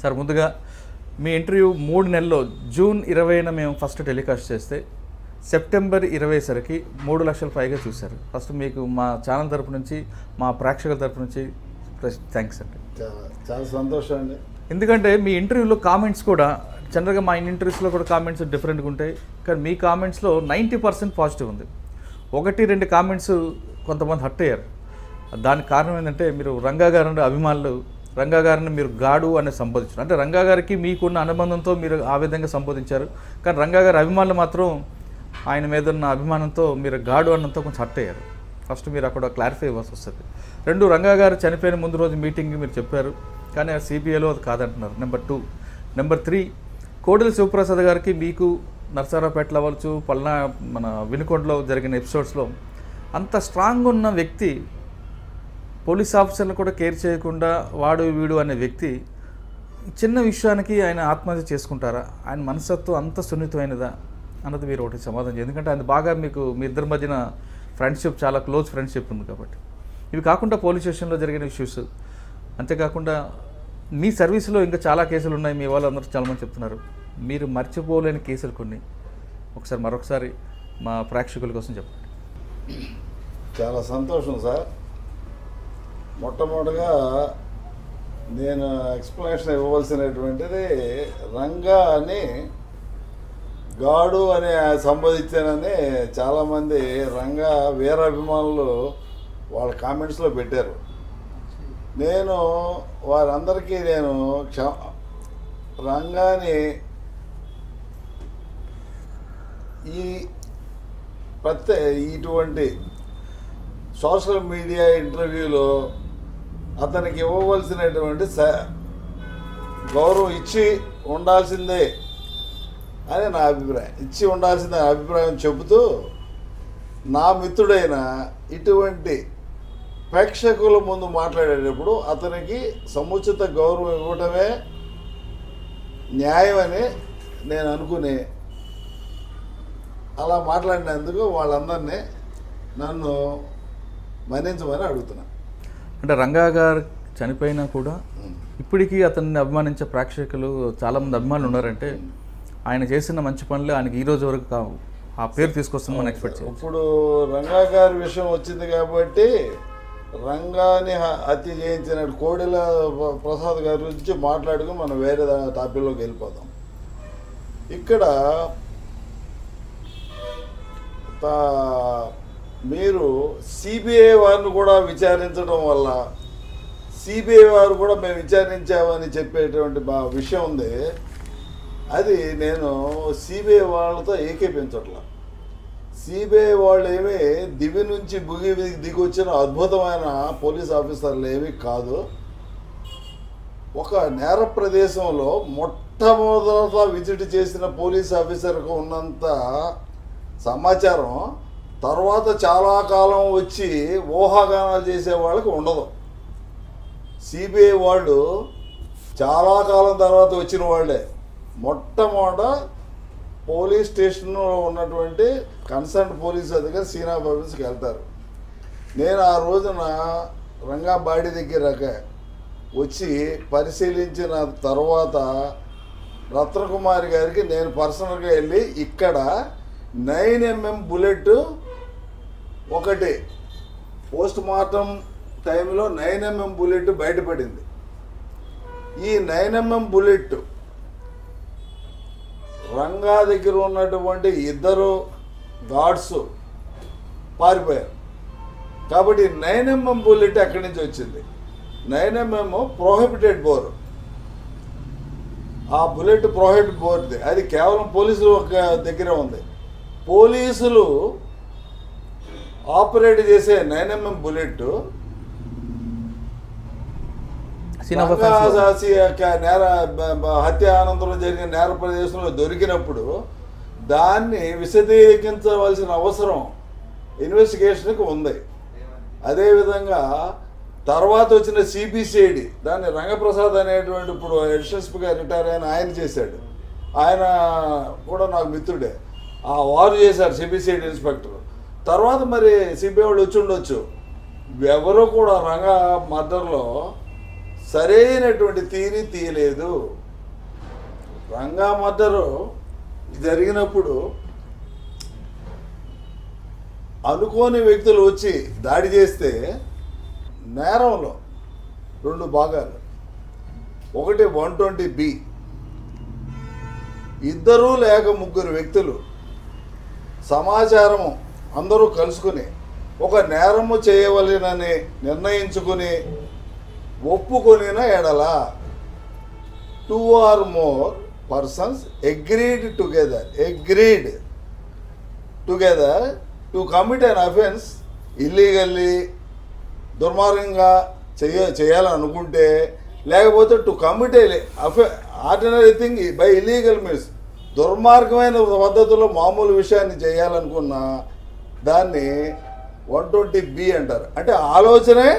Sir ముందుగా మీ interview 3 నెలల్లో June 20న మేము ఫస్ట్ టెలికాస్ట్ చేస్తే సెప్టెంబర్ 20 సరికి 3 లక్షల పైగా చూశారు. ఫస్ట్ మీకు మా ఛానల్ తరపు నుంచి మా ప్రేక్షకుల తరపు నుంచి థ్యాంక్స్ అండి. చాలా సంతోషం అండి. ఎందుకంటే మీ ఇంటర్వ్యూలో కామెంట్స్ కూడా జనరల్గా మా ఇంటర్వ్యూస్లో కూడా కామెంట్స్ డిఫరెంట్గా ఉంటాయి, కానీ మీ కామెంట్స్లో 90% పాజిటివ్ ఉంది. 1-2 కామెంట్స్ కొంతమంది హర్ట్ అయ్యారు. దానికి కారణం ఏంటంటే మీరు రంగా గారి అభిమానులు రంగా గారిని మీరు గాడు అని సంబోధించారు. అంటే రంగా గారికి మీకున్న అనుబంధంతో మీరు ఆ విధంగా సంబోధించారు, కానీ రంగా గారి అభిమానులు మాత్రం ఆయన మీద ఉన్న అభిమానంతో మీరు గాడు అన్నంతో కొంచెం హర్ట్ అయ్యారు. ఫస్ట్ మీరు అక్కడ క్లారిఫై ఇవ్వాల్సి వస్తుంది. 2 రంగా గారు చనిపోయిన ముందు రోజు మీటింగ్ మీరు చెప్పారు, కానీ ఆ సిబిఐలో అది కాదంటున్నారు. నెంబర్ 2. నెంబర్ 3, కోడెల శివప్రసాద్ గారికి మీకు నర్సారావుపేటలో అవ్వచ్చు, మన వినుకొండలో జరిగిన ఎపిసోడ్స్లో అంత స్ట్రాంగ్ ఉన్న వ్యక్తి, పోలీస్ ఆఫీసర్లు కూడా కేర్ చేయకుండా వాడు వీడు అనే వ్యక్తి చిన్న విషయానికి ఆయన ఆత్మహత్య చేసుకుంటారా? ఆయన మనస్తత్వం అంత సున్నితమైనదా అన్నది మీరు ఒకటి సమాధానం. ఎందుకంటే ఆయన బాగా మీకు మీ ఇద్దరి మధ్యన ఫ్రెండ్షిప్, చాలా క్లోజ్ ఫ్రెండ్షిప్ ఉంది కాబట్టి. ఇవి కాకుండా పోలీస్ స్టేషన్లో జరిగిన ఇష్యూస్, అంతేకాకుండా మీ సర్వీస్లో ఇంకా చాలా కేసులు ఉన్నాయి. మీ వాళ్ళందరూ చాలామంది చెప్తున్నారు. మీరు మర్చిపోలేని కేసులు కొన్ని మరొకసారి మా ప్రేక్షకుల కోసం చెప్పండి. చాలా సంతోషం సార్. మొట్టమొదటిగా నేను ఎక్స్ప్లెనేషన్ ఇవ్వవలసినటువంటిది, రంగా అని గాడు అని సంబోధించానని చాలామంది రంగా వీరాభిమానులు వాళ్ళ కామెంట్స్లో పెట్టారు. నేను వారందరికీ రంగాని ఇటువంటి సోషల్ మీడియా ఇంటర్వ్యూలో అతనికి ఇవ్వవలసినటువంటి గౌరవం ఇచ్చి ఉండాల్సిందే అని నా అభిప్రాయం. ఇచ్చి ఉండాల్సిందే అభిప్రాయం చెబుతూ, నా మిత్రుడైన ఇటువంటి ప్రేక్షకుల ముందు మాట్లాడేటప్పుడు అతనికి సముచిత గౌరవం ఇవ్వటమే న్యాయమని నేను అనుకుని అలా మాట్లాడినందుకు వాళ్ళందరినీ నన్ను మన్నించమని అడుగుతున్నా. అంటే రంగా గారు చనిపోయినా కూడా ఇప్పటికీ అతన్ని అభిమానించే ప్రేక్షకులు చాలామంది అభిమానులు ఉన్నారంటే ఆయన చేసిన మంచి పనులు ఆయనకి ఈ రోజు వరకు ఆ పేరు తీసుకొస్తామని ఎక్స్పెక్ట్ చేయాలి. ఇప్పుడు రంగా గారి విషయం వచ్చింది కాబట్టి రంగాని హత్య చేయించిన కోడెల ప్రసాద్ గారి గురించి మాట్లాడుకుని మనం వేరే టాపిక్లోకి వెళ్ళిపోదాం. ఇక్కడ మీరు సిబిఐ వారిని కూడా విచారించడం వల్ల సిబిఐ వారు కూడా మేము విచారించామని చెప్పేటువంటి విషయం ఉంది. అది నేను సిబిఐ వాళ్ళతో ఏకీపించట్లా. సిబిఐ వాళ్ళు ఏమీ దివి నుంచి భుగి దిగి వచ్చిన అద్భుతమైన పోలీస్ ఆఫీసర్లు ఏమీ కాదు. ఒక నేర ప్రదేశంలో మొట్టమొదట విజిట్ చేసిన పోలీస్ ఆఫీసర్కు ఉన్నంత సమాచారం తర్వాత చాలా కాలం వచ్చి ఊహాగానాలు చేసే వాళ్ళకి ఉండదు. సిబిఐ వాళ్ళు చాలా కాలం తర్వాత వచ్చిన వాళ్ళే మొట్టమొదట పోలీస్ స్టేషన్లో ఉన్నటువంటి కన్సర్న్ పోలీస్ అధికారి సీనియర్ ఆఫీస్కి వెళ్తారు. నేను ఆ రోజున రంగా బాడీ దగ్గర వచ్చి పరిశీలించిన తర్వాత రత్నకుమారి గారికి నేను పర్సనల్గా వెళ్ళి ఇక్కడ 9mm బుల్లెట్ ఒకటి పోస్ట్ మార్టం టైంలో 9mm బుల్లెట్ బయటపడింది. ఈ 9mm బుల్లెట్ రంగా దగ్గర ఉన్నటువంటి 2 గార్డ్స్ పారిపోయారు. కాబట్టి 9mm బుల్లెట్ ఎక్కడి నుంచి వచ్చింది? 9mm prohibited bore. ఆ బుల్లెట్ ప్రొహిబిటెడ్ బోర్ది. అది కేవలం పోలీసులు దగ్గర ఉంది. పోలీసులు ఆపరేట్ చేసే 9mm బుల్లెట్ నేర హత్య అనంతరం జరిగిన నేర ప్రదేశంలో దొరికినప్పుడు దాన్ని విశదీకరించవలసిన అవసరం ఇన్వెస్టిగేషన్కి ఉంది. అదేవిధంగా తర్వాత వచ్చిన సిబిసిఐడి దాన్ని రంగప్రసాద్ అనేటువంటి ఇప్పుడు ఎడిషనల్స్గా రిటైర్ అయిన ఆయన చేశాడు. ఆయన కూడా నాకు మిత్రుడే. వారు చేశారు సిబిసిఐడి ఇన్స్పెక్టర్. తర్వాత మరి సిబిఐ వాళ్ళు వచ్చి ఉండొచ్చు. ఎవరో కూడా రంగా మర్డర్లో సరైనటువంటి తీరి తీయలేదు. రంగా మర్డరు జరిగినప్పుడు అనుకోని వ్యక్తులు వచ్చి దాడి చేస్తే నేరంలో 2 భాగాలు. ఒకటి 120B, 2 లేక 3 వ్యక్తులు సమాచారము అందరూ కలుసుకుని ఒక నేరము చేయవలెనని నిర్ణయించుకుని ఒప్పుకొనిన ఎడల 2 or more persons agreed together to commit an offense illegally, దుర్మార్గంగా చేయాలనుకుంటే, లేకపోతే to commit ordinary thing by illegal means, దుర్మార్గమైన పద్ధతిలో మామూలు విషయాన్ని చేయాలనుకున్న దాన్ని 120B అంటారు. అంటే ఆలోచనే,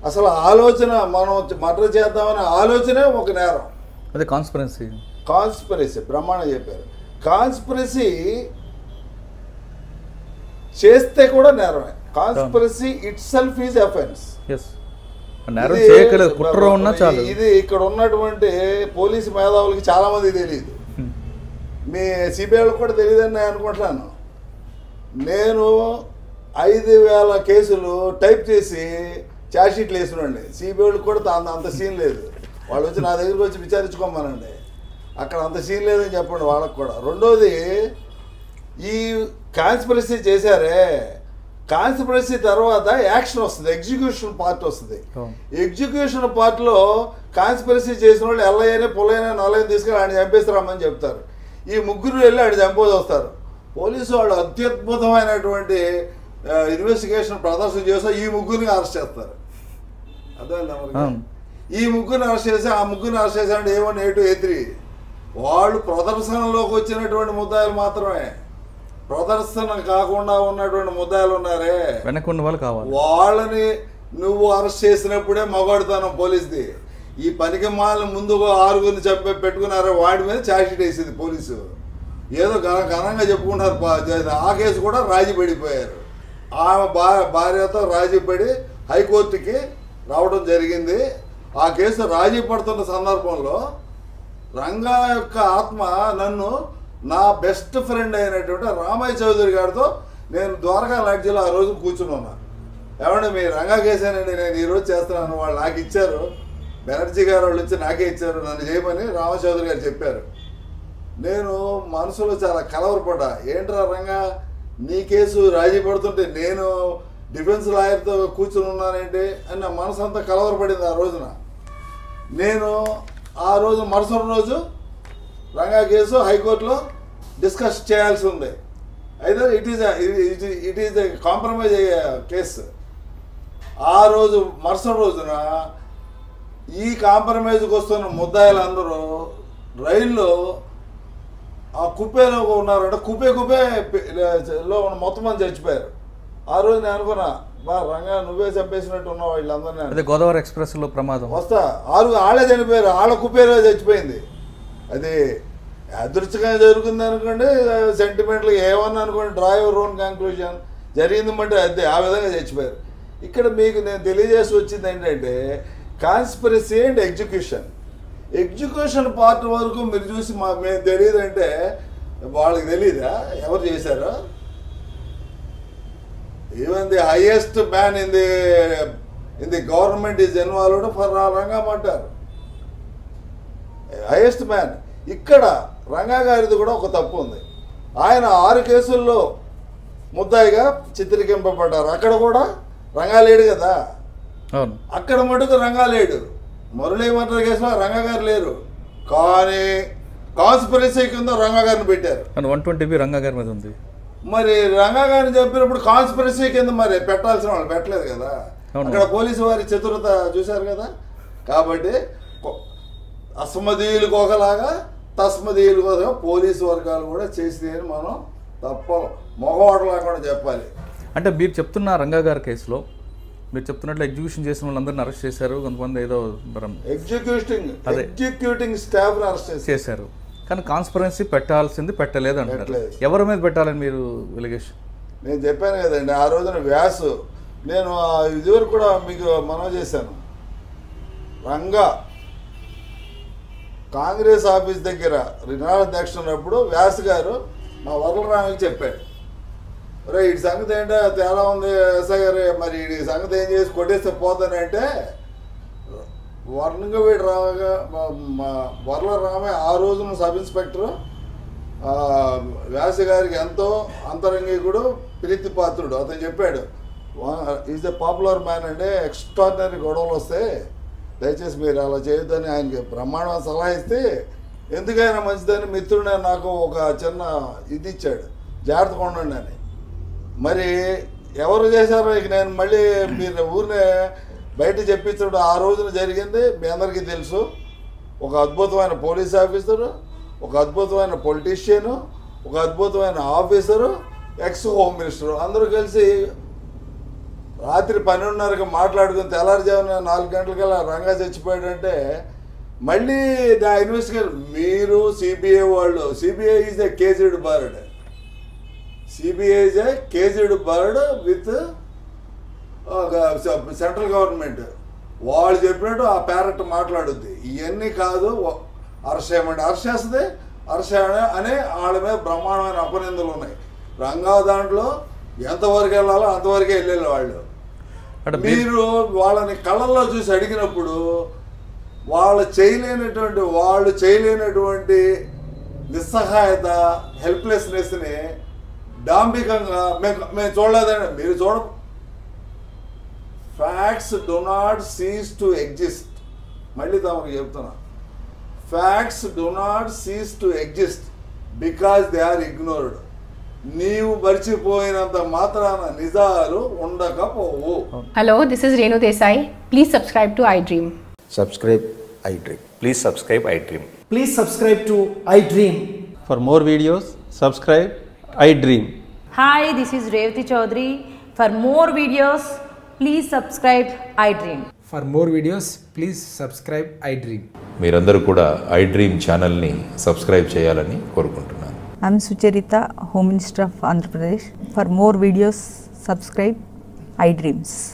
అసలు ఆలోచన మనం మర్డర్ చేద్దామనే ఆలోచనే ఒక నేరం. అదే కాన్స్పిరసీ బ్రహ్మాండం చెప్పారు. కాన్స్పిరసీ చేస్తే కూడా నేరమే. Conspiracy itself is offence. ఇది ఇక్కడ ఉన్నటువంటి పోలీసు మేధావులకి చాలా మంది తెలియదు, మీ సిబిఐ కూడా తెలియదని నేను అనుకుంటున్నాను. నేను 5,000 కేసులు టైప్ చేసి ఛార్జ్షీట్లు వేసినండి. సిబిఐ కూడా అంత సీన్ లేదు. వాళ్ళు వచ్చి నా దగ్గరికి వచ్చి విచారించుకోమనండి, అక్కడ అంత సీన్ లేదని చెప్పండి వాళ్ళకు కూడా. రెండోది, ఈ కాన్స్పిరసీ చేశారే, కాన్స్పిరసీ తర్వాత యాక్షన్ వస్తుంది, ఎగ్జిక్యూషన్ పార్ట్ వస్తుంది. ఎగ్జిక్యూషన్ పార్ట్లో కాన్స్పిరసీ చేసిన వాళ్ళు ఎల్లయ్యనే పుల్లయ్యనే నల్లయ్యని తీసుకెళ్ళి ఆయన చంపేస్తారమ్మని చెప్తారు. ఈ 3 వెళ్ళి ఆయన చంపేసి వస్తారు. పోలీసు వాళ్ళు అత్యద్భుతమైనటువంటి ఇన్వెస్టిగేషన్ ప్రదర్శన చేస్తే ఈ 3 అరెస్ట్ చేస్తారు. అర్థమైందా? ఈ 3 అరెస్ట్ చేసి ఆ 3 అరెస్ట్ చేశారంటే A1, A2, A3 వాళ్ళు ప్రదర్శనలోకి వచ్చినటువంటి ముద్దాయిలు మాత్రమే. ప్రదర్శన కాకుండా ఉన్నటువంటి ముద్దాయిలు ఉన్నారే, వెనకున్న వాళ్ళు కావాలి, వాళ్ళని నువ్వు అరెస్ట్ చేసినప్పుడే మగాడుతాను పోలీసుది. ఈ పనికి మాలను ముందుగా 6 చెప్పి పెట్టుకున్నారో వాడి మీద ఛార్జ్షీట్ వేసింది పోలీసు. ఏదో ఘనంగా చెప్పుకుంటారు. ఆ కేసు కూడా రాజీ పడిపోయారు. ఆమె భార్యతో రాజీ పడి హైకోర్టుకి రావడం జరిగింది. ఆ కేసు రాజీ పడుతున్న సందర్భంలో రంగా యొక్క ఆత్మ నన్ను నా బెస్ట్ ఫ్రెండ్ అయినటువంటి రామయ్య చౌదరి గారితో నేను ద్వారకా లాడ్జిలో ఆ రోజు కూర్చుని ఉన్నాను. ఏమంటే మీ రంగా కేసేనండి నేను ఈరోజు చేస్తున్నాను, వాళ్ళు నాకు ఇచ్చారు, బెనర్జీ గారు వాళ్ళు వచ్చి నాకే ఇచ్చారు, నన్ను చేయమని రామయ్య చౌదరి గారు చెప్పారు. నేను మనసులో చాలా కలవరపడ్డా. ఏంట్రా రంగా, నీ కేసు రాజీ పడుతుంటే నేను డిఫెన్స్ లాయర్తో కూర్చుని ఉన్నానేంటి అని నా మనసు అంతా కలవరపడింది ఆ రోజున. నేను ఆ రోజు మరుసటి రోజు రంగా కేసు హైకోర్టులో డిస్కస్ చేయాల్సి ఉంది. అయితే ఇట్ ఈజ్ ఎ కాంప్రమైజ్ అయ్యే కేసు. ఆ రోజు మరుసటి రోజున ఈ కాంప్రమైజ్కి వస్తున్న ముద్దాయిలందరూ రైల్లో ఆ కుప్పేలో ఉన్నారంటే కుప్పేలో మొత్తం మంది చచ్చిపోయారు. ఆ రోజు నేను అనుకున్నా, రంగా నువ్వే చంపేసినట్టు ఉన్నావు వీళ్ళందరినీ. అదే గోదావరి ఎక్స్ప్రెస్లో ప్రమాదం వస్తా 6 ఆళ్ళే చనిపోయారు, ఆళ్ళ కుప్పేలో చచ్చిపోయింది. అది అదృష్టంగా జరుగుతుంది అనుకోండి, సెంటిమెంట్లు ఏమన్నా అనుకోండి, డ్రా యువర్ ఓన్ కంక్లూజన్. జరిగింది అంటే అదే ఆ విధంగా చచ్చిపోయారు. ఇక్కడ మీకు నేను తెలియజేసి వచ్చింది ఏంటంటే కాన్స్పిరసీ అండ్ ఎగ్జిక్యూషన్ పార్ట్ వరకు మీరు చూసి మేము తెలియదు అంటే వాళ్ళకి తెలియదా ఎవరు చేశారో? Even the highest man in the government is involved for Ranga అంటారు. Highest man. ఇక్కడ రంగా గారిది కూడా ఒక తప్పు ఉంది. ఆయన 6 కేసుల్లో ముద్దాయిగా చిత్రీకరింపబడ్డారు. అక్కడ కూడా రంగా లేడు కదా, అక్కడ మటుకు రంగా లేడు. మురళీ మర్డర్ కేసులో రంగా గారు లేరు, కానీ కాన్స్పిరసీ కింద రంగా గారిని పెట్టారు. 120B రంగా గారి మీద ఉంది. మరి రంగా గారిని చెప్పినప్పుడు కాన్స్పిరసీ కింద మరి పెట్టాల్సిన వాళ్ళు పెట్టలేదు కదా. అక్కడ పోలీసు వారి చతురత చూశారు కదా. కాబట్టి అస్మదీయులకు ఒకలాగా తస్మదీయులకు ఒకలాగా పోలీసు వర్గాలు కూడా చేసింది అని మనం తప్ప మొగవాడలా కూడా చెప్పాలి. అంటే మీరు చెప్తున్న రంగా గారి కేసులో మీరు చెప్తున్నట్లు ఎగ్జిక్యూషన్ చేసిన వాళ్ళందరినీ అరెస్ట్ చేశారు, కొంతమంది ఏదో ఎగ్జిక్యూటింగ్ స్టాఫ్ అరెస్ట్ చేశారు, కానీ కాన్స్పరెన్సీ పెట్టాల్సింది పెట్టలేదు అంటారు. ఎవరి మీద పెట్టాలని మీరు ఎలిగేషన్? నేను చెప్పాను కదండి ఆ రోజున వ్యాసు, నేను ఇదివరకు కూడా మీకు మనవి చేశాను. రంగా కాంగ్రెస్ ఆఫీస్ దగ్గర నిరాధ్యక్ష ఉన్నప్పుడు వ్యాస్ గారు మా వరలరామకి చెప్పాడు, రే ఈ సంగతి ఏంటో తేడా ఉంది ఎస్ఐ గారు, మరి ఈ సంగతి ఏం చేసి కొట్టేస్తే పోతానంటే వర్ణంగవీడి వరలరామే ఆ రోజున సబ్ ఇన్స్పెక్టర్ వ్యాస గారికి ఎంతో అంతరంగికుడు, ప్రీతిపాత్రుడు. అతను చెప్పాడు, ఈజ్ ఎ పాపులర్ మ్యాన్ అంటే ఎక్స్ట్రాడినరీ గొడవలు వస్తే దయచేసి మీరు అలా చేయొద్దని ఆయనకి బ్రహ్మాండం సలహా ఇస్తే, ఎందుకైనా మంచిదని మిత్రుడే నాకు ఒక చిన్న ఇది ఇచ్చాడు, జాగ్రత్తగా ఉండండి అని. మరి ఎవరు చేశారో ఇక నేను మళ్ళీ మీరు ఊరినే బయట చెప్పించడం ఆ రోజున జరిగింది మీ అందరికీ తెలుసు. ఒక అద్భుతమైన పోలీస్ ఆఫీసరు, ఒక అద్భుతమైన పొలిటీషియను, ఒక అద్భుతమైన ఆఫీసరు, ఎక్స్ హోమ్ మినిస్టరు అందరూ కలిసి రాత్రి 12:30కి మాట్లాడుకుని తెల్లారుజామున 4 గంటలకల్లా రంగా చచ్చిపోయాడంటే మళ్ళీ దా ఇన్వెస్టిగేషన్ మీరు సిబిఐ వాళ్ళు, CBI is a caged bird, CBI is a caged bird with central government. వాళ్ళు చెప్పినట్టు ఆ ప్యారెట్ మాట్లాడుద్ది. ఇవన్నీ కాదు, అరెస్ట్ చేయమంటే అరెస్ట్ చేస్తుంది, అరెస్ట్ అనే వాళ్ళ మీద బ్రహ్మాండమైన అపనిందలు ఉన్నాయి. రంగా దాంట్లో ఎంతవరకు వెళ్ళాలో అంతవరకే వెళ్ళేళ్ళు వాళ్ళు. మీరు వాళ్ళని కళ్ళల్లో చూసి అడిగినప్పుడు వాళ్ళు చేయలేనటువంటి నిస్సహాయత, హెల్ప్లెస్నెస్ని డాంబికంగా మేము చూడలేదండి. మీరు చూడ, facts do not cease to exist. మళ్ళీ తమకు చెప్తున్నా, facts do not cease to exist because they are ignored. నీవు మర్చిపోయినంత మాత్రాన నిజాలు ఉండకపోవు. Hello, this is Renu Desai. Please subscribe to iDream. Subscribe iDream. Please subscribe iDream. Please subscribe to iDream. For more videos, subscribe iDream. Hi, this is Revati Chaudhary. For more videos, please subscribe iDream. For more videos, please subscribe iDream. మీరందరూ కూడా iDream ఛానల్ని subscribe చేయాలని కోరుకుంటున్నాను. I'm Sucharita, Home Minister of Andhra Pradesh. For more videos, subscribe iDreams.